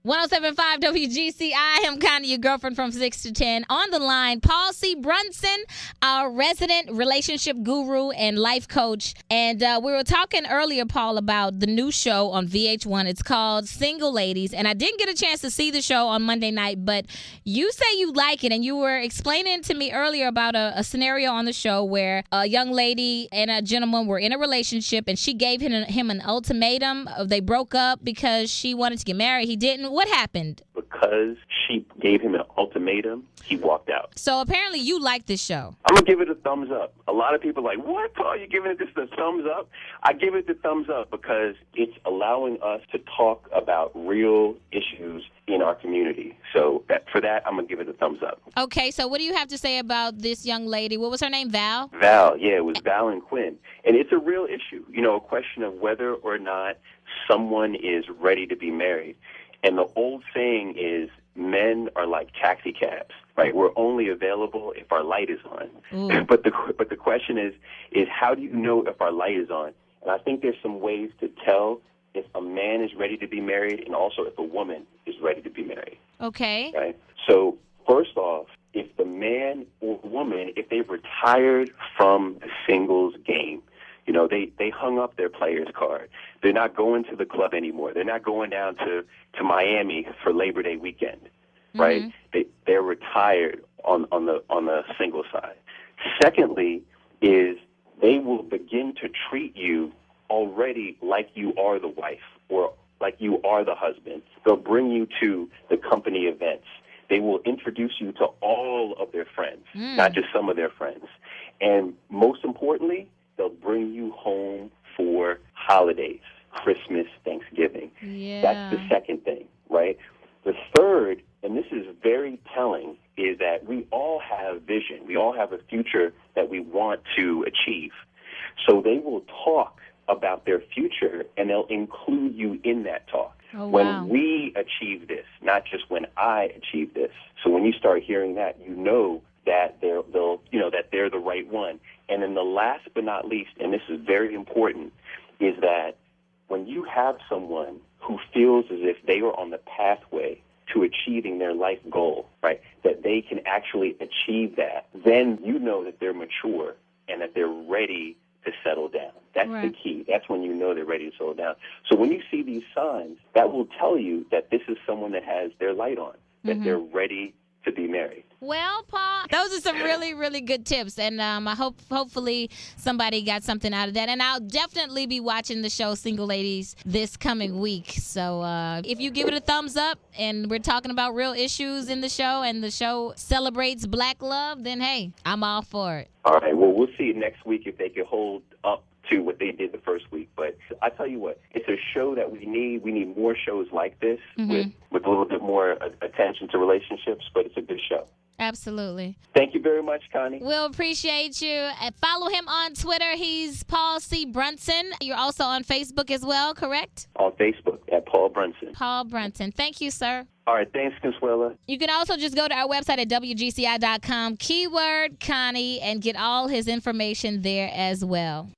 107.5 WGCI. I'm Connie, your girlfriend from 6 to 10. On the line, Paul C. Brunson, our resident relationship guru and life coach. And we were talking earlier, Paul, about the new show on VH1. It's called Single Ladies. And I didn't get a chance to see the show on Monday night, but you say you like it. And you were explaining to me earlier about a scenario on the show where a young lady and a gentleman were in a relationship, and she gave him an ultimatum. They broke up because she wanted to get married. He didn't. What happened? Because she gave him an ultimatum, he walked out. So apparently you like this show. I'm going to give it a thumbs up. A lot of people are like, what, Paul, you giving it this a thumbs up? I give it the thumbs up because it's allowing us to talk about real issues in our community. So for that, I'm going to give it a thumbs up. Okay, so what do you have to say about this young lady? What was her name, Val? Val, yeah, it was Val and Quinn. And it's a real issue, a question of whether or not someone is ready to be married. And the old saying is, men are like taxi cabs, right? We're only available if our light is on. But the question is how do you know if our light is on? And I think there's some ways to tell if a man is ready to be married and also if a woman is ready to be married. Okay. Right? So first off, if the man or woman, if they've retired from the singles game, they hung up their player's card. They're not going to the club anymore. They're not going down to Miami for Labor Day weekend, right? Mm-hmm. They're retired on the single side. Secondly, is they will begin to treat you already like you are the wife or like you are the husband. They'll bring you to the company events. They will introduce you to all of their friends, not just some of their friends. And most importantly, they'll bring you home for holidays, Christmas, Thanksgiving. Yeah. That's the second thing, right? The third, and this is very telling, is that we all have vision. We all have a future that we want to achieve. So they will talk about their future, and they'll include you in that talk. Oh, wow. When we achieve this, not just when I achieve this. So when you start hearing that, that they're the right one. And then the last but not least, and this is very important, is that when you have someone who feels as if they are on the pathway to achieving their life goal, right, that they can actually achieve that, then you know that they're mature and that they're ready to settle down. That's right. The key. That's when you know they're ready to settle down. So when you see these signs, that will tell you that this is someone that has their light on, that they're ready to be married. Well, Paul, those are some really, really good tips, and I hopefully somebody got something out of that. And I'll definitely be watching the show Single Ladies this coming week. So if you give it a thumbs up, and we're talking about real issues in the show, and the show celebrates Black love, then hey, I'm all for it. All right. Well, we'll see next week if they can hold up to what they did the first week. But I tell you what, it's a show that we need. We need more shows like this with a little bit more attention to relationships, but it's a good show. Absolutely. Thank you very much, Connie. We'll appreciate you. Follow him on Twitter. He's Paul C. Brunson. You're also on Facebook as well, correct? On Facebook at Paul Brunson. Paul Brunson. Thank you, sir. All right. Thanks, Consuela. You can also just go to our website at WGCI.com, keyword Connie, and get all his information there as well.